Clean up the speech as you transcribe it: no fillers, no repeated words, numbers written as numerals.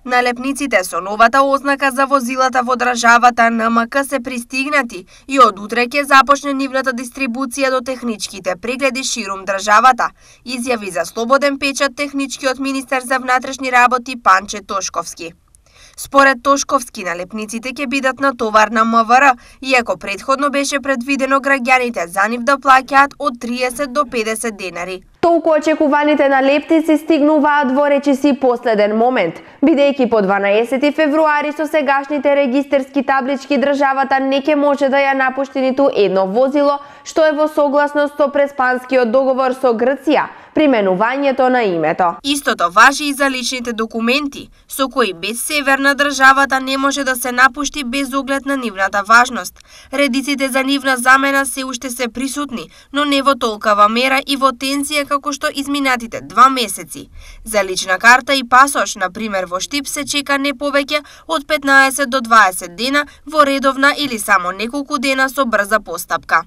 Налепниците со новата ознака за возилата во државата НМК се пристигнати и од утре ќе започне нивната дистрибуција до техничките прегледи ширум државата, изјави за Слободен печат техничкиот министер за внатрешни работи Панче Тошковски. Според Тошковски, налепниците ќе бидат на товар на МВР, иако претходно беше предвидено граѓаните за нив да плаќаат од 30 до 50 денари. Толку очекуваните налепници стигнуваат во речиси последен момент, бидејќи по 12 февруари со сегашните регистерски таблички државата не ќе може да ја напушти ниту едно возило, што е во согласност со преспанскиот договор со Грција, применувањето на името. Истото важи и за личните документи, со кои без северна државата не може да се напушти без оглед на нивната важност. Редиците за нивна замена се уште се присутни, но не во толкава мера и во тензија како што изминатите 2 месеци. За лична карта и пасош, на пример во Штип, се чека не повеќе од 15 до 20 дена во редовна или само неколку дена со брза постапка.